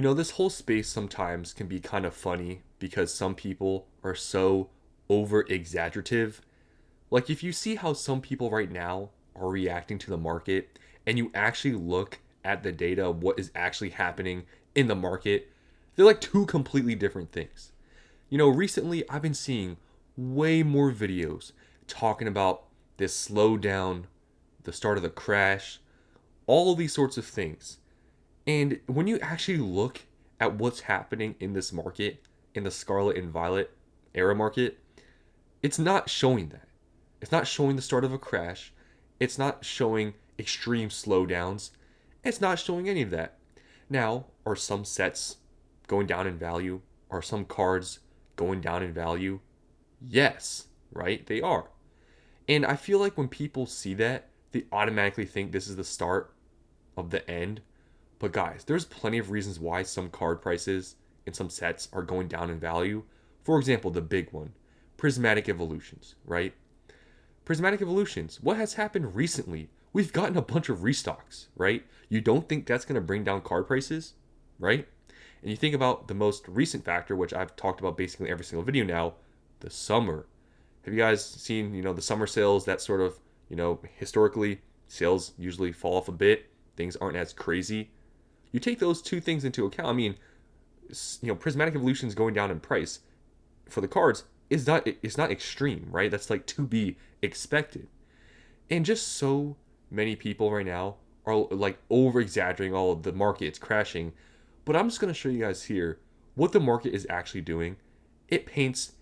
This whole space sometimes can be kind of funny because some people are so over exaggerative. Like, if you see how some people right now are reacting to the market and you actually look at the data of what is actually happening in the market, they're like two completely different things. Recently I've been seeing way more videos talking about this slowdown, the start of the crash, all of these sorts of things. And when you actually look at what's happening in this market, in the Scarlet and Violet era market, it's not showing that. It's not showing the start of a crash. It's not showing extreme slowdowns. It's not showing any of that. Now, are some sets going down in value? Are some cards going down in value? Yes, right? They are. And I feel like when people see that, they automatically think this is the start of the end. But guys, there's plenty of reasons why some card prices and some sets are going down in value. For example, the big one, Prismatic Evolutions, right? Prismatic Evolutions, what has happened recently? We've gotten a bunch of restocks, right? You don't think that's going to bring down card prices, right? And you think about the most recent factor, which I've talked about basically every single video now, the summer. Have you guys seen, the summer sales? That sort of, historically, sales usually fall off a bit. Things aren't as crazy. You take those two things into account. I mean, Prismatic Evolutions going down in price for the cards it's not extreme, right? That's like to be expected. And just so many people right now are like over exaggerating all of the markets crashing. But I'm just going to show you guys here what the market is actually doing. It paints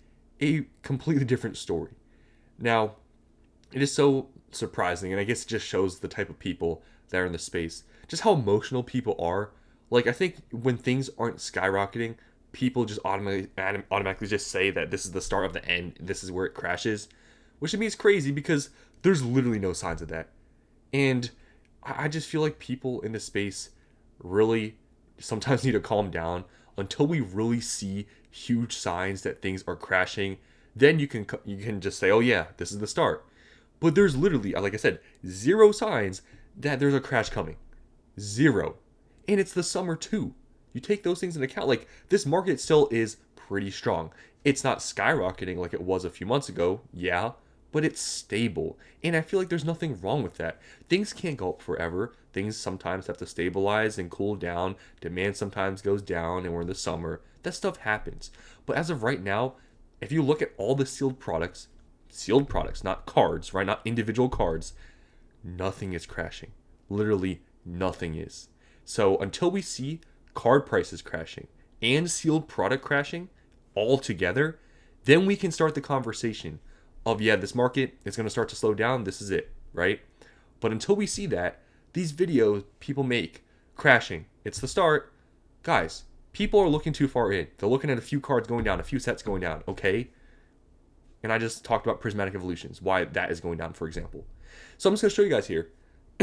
a completely different story. Now, it is so surprising, and I guess it just shows the type of people that are in the space, just how emotional people are. Like, I think when things aren't skyrocketing, people just automatically just say that this is the start of the end, this is where it crashes, which to me is crazy because there's literally no signs of that. And I just feel like people in this space really sometimes need to calm down until we really see huge signs that things are crashing. Then you can just say, oh yeah, this is the start. But there's literally, like I said, zero signs that there's a crash coming. Zero. And it's the summer too. You take those things into account. Like, this market still is pretty strong. It's not skyrocketing like it was a few months ago, yeah, but it's stable. And I feel like there's nothing wrong with that. Things can't go up forever. Things sometimes have to stabilize and cool down. Demand sometimes goes down, and we're in the summer. That stuff happens. But as of right now, if you look at all the sealed products, not cards, right? Not individual cards, nothing is crashing. Literally nothing is. So until we see card prices crashing and sealed product crashing all together, then we can start the conversation of, yeah, this market is going to start to slow down. This is it, right? But until we see that, these videos people make crashing, it's the start. Guys, people are looking too far in. They're looking at a few cards going down, a few sets going down, okay? And I just talked about Prismatic Evolutions, why that is going down, for example. So I'm just going to show you guys here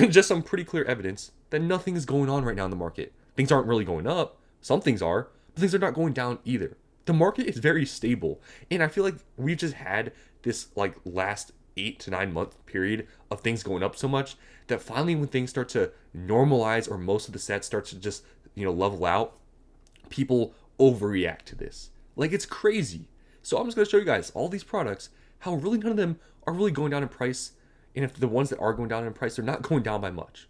just some pretty clear evidence that nothing is going on right now in the market. Things aren't really going up. Some things are, but things are not going down either. The market is very stable. And I feel like we've just had this like last 8 to 9 month period of things going up so much that finally when things start to normalize or most of the sets start to just, level out, people overreact to this. Like, it's crazy. So I'm just going to show you guys all these products, how really none of them are really going down in price. And if the ones that are going down in price, they're not going down by much.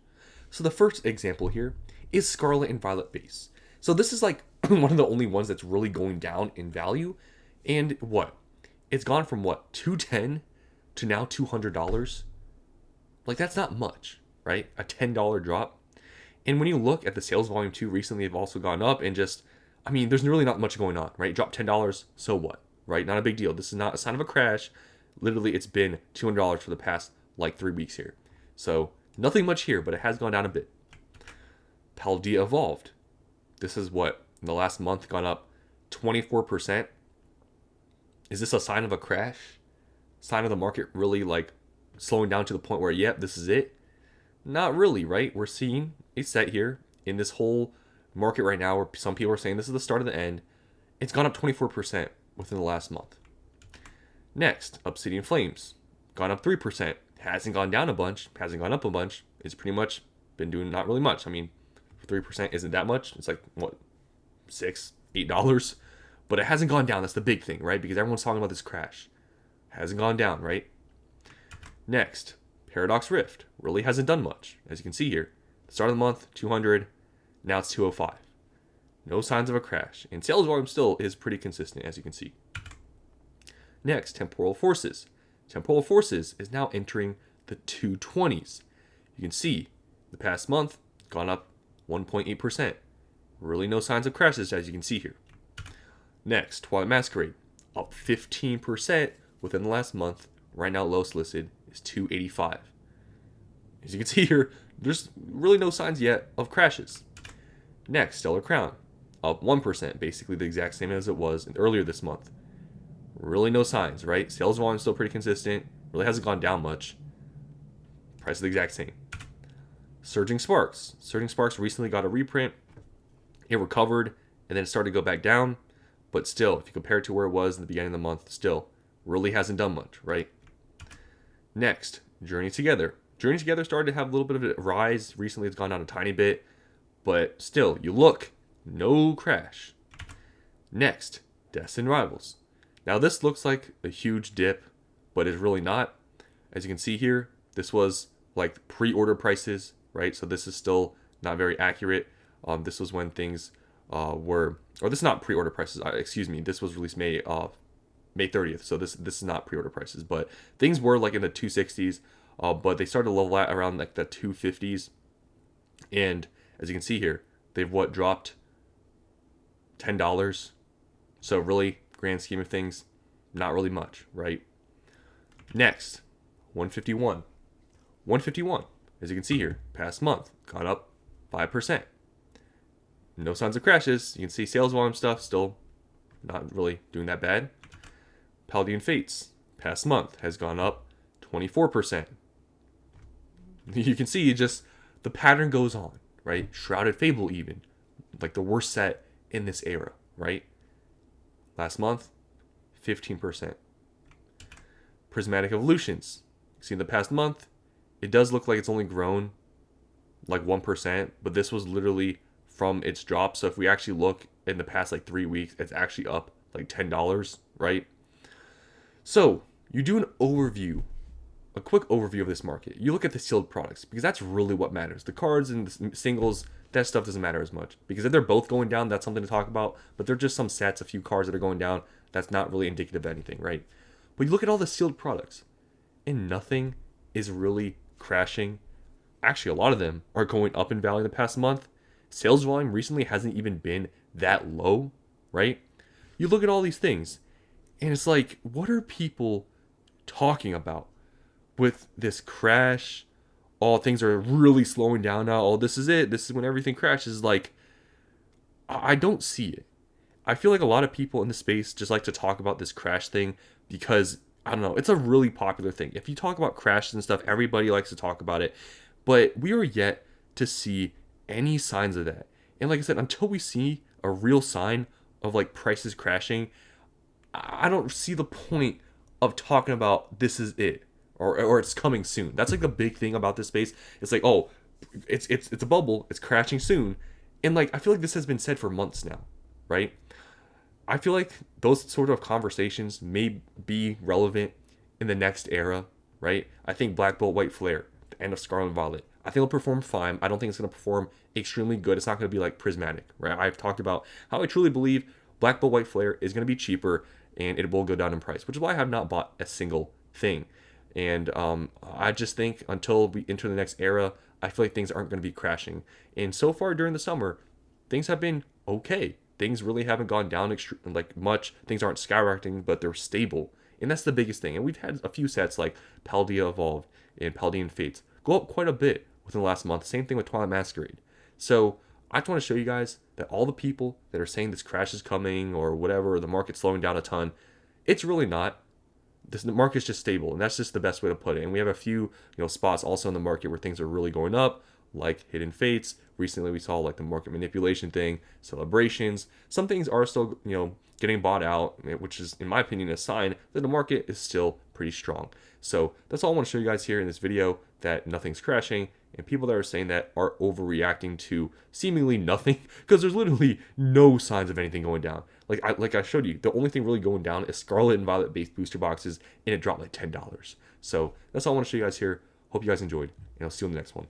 So the first example here is Scarlet and Violet base. So this is like one of the only ones that's really going down in value. And what? It's gone from what? $210 to now $200. Like, that's not much, right? A $10 drop. And when you look at the sales volume too, recently have also gone up and just, there's really not much going on, right? It dropped $10, so what, right? Not a big deal. This is not a sign of a crash. Literally, it's been $200 for the past like 3 weeks here. So nothing much here, but it has gone down a bit. Paldea Evolved. This is what, in the last month, gone up 24%. Is this a sign of a crash? Sign of the market really like slowing down to the point where, yep, this is it? Not really, right? We're seeing a set here in this whole market right now where some people are saying this is the start of the end. It's gone up 24% within the last month. Next, Obsidian Flames. Gone up 3%. Hasn't gone down a bunch. Hasn't gone up a bunch. It's pretty much been doing not really much. 3% isn't that much. It's like, what, $6, $8, but it hasn't gone down. That's the big thing, right? Because everyone's talking about this crash. It hasn't gone down, right? Next, Paradox Rift really hasn't done much, as you can see here. Start of the month, 200, now it's 205. No signs of a crash, and sales volume still is pretty consistent, as you can see. Next, Temporal Forces. Temporal Forces is now entering the 220s. You can see the past month gone up 1.8%. Really no signs of crashes, as you can see here. Next, Twilight Masquerade, up 15% within the last month. Right now, lowest listed is 285. As you can see here, there's really no signs yet of crashes. Next, Stellar Crown, up 1%, basically the exact same as it was earlier this month. Really no signs, right? Sales volume is still pretty consistent. Really hasn't gone down much. Price is the exact same. Surging Sparks. Surging Sparks recently got a reprint. It recovered, and then it started to go back down. But still, if you compare it to where it was in the beginning of the month, still really hasn't done much, right? Next, Journey Together. Journey Together started to have a little bit of a rise. Recently, it's gone down a tiny bit. But still, you look, no crash. Next, Destined Rivals. Now, this looks like a huge dip, but it's really not. As you can see here, this was like pre-order prices, right? So this is still not very accurate. This was when things or this is not pre-order prices. Excuse me. This was released May 30th. So this is not pre-order prices, but things were like in the 260s, but they started to level out around like the 250s. And as you can see here, they've dropped $10. So really, grand scheme of things, not really much, right? Next, 151. 151, as you can see here, past month, got up 5%. No signs of crashes. You can see sales volume stuff still not really doing that bad. Paldean Fates, past month, has gone up 24%. You can see just the pattern goes on, right? Shrouded Fable even, like the worst set in this era, right? Last month, 15%. Prismatic Evolutions. See, in the past month, it does look like it's only grown like 1%, but this was literally from its drop. So if we actually look in the past like 3 weeks, it's actually up like $10, right? So you do an overview, a quick overview of this market. You look at the sealed products because that's really what matters. The cards and the singles, that stuff doesn't matter as much because if they're both going down, that's something to talk about. But they're just some sets, a few cards that are going down. That's not really indicative of anything, right? But you look at all the sealed products and nothing is really crashing. Actually, a lot of them are going up in value in the past month. Sales volume recently hasn't even been that low, right? You look at all these things and it's like, what are people talking about with this crash? Oh, things are really slowing down now. Oh, this is it. This is when everything crashes. Like, I don't see it. I feel like a lot of people in the space just like to talk about this crash thing because, I don't know, it's a really popular thing. If you talk about crashes and stuff, everybody likes to talk about it. But we are yet to see any signs of that. And like I said, until we see a real sign of like prices crashing, I don't see the point of talking about this is it or it's coming soon. That's like the big thing about this space. It's like, oh, it's a bubble, it's crashing soon. And like I feel like this has been said for months now, right? I feel like those sort of conversations may be relevant in the next era, right? I think Black Bolt White Flare, the end of Scarlet and Violet, I think it'll perform fine. I don't think it's going to perform extremely good. It's not going to be like Prismatic, right? I've talked about how I truly believe Black Bolt White Flare is going to be cheaper and it will go down in price, which is why I have not bought a single thing. And I just think until we enter the next era, I feel like things aren't going to be crashing. And so far during the summer, things have been okay. Things really haven't gone down like much. Things aren't skyrocketing, but they're stable. And that's the biggest thing. And we've had a few sets like Paldea Evolved and Paldean Fates go up quite a bit within the last month. Same thing with Twilight Masquerade. So I just want to show you guys that all the people that are saying this crash is coming or whatever, or the market's slowing down a ton, it's really not. The market's just stable, and that's just the best way to put it. And we have a few, spots also in the market where things are really going up, like Hidden Fates. Recently, we saw like the market manipulation thing, celebrations. Some things are still, getting bought out, which is, in my opinion, a sign that the market is still pretty strong. So that's all I want to show you guys here in this video, that nothing's crashing And people that are saying that are overreacting to seemingly nothing because there's literally no signs of anything going down. Like I showed you, the only thing really going down is Scarlet and Violet based booster boxes, and it dropped like $10. So that's all I want to show you guys here. Hope you guys enjoyed, and I'll see you in the next one.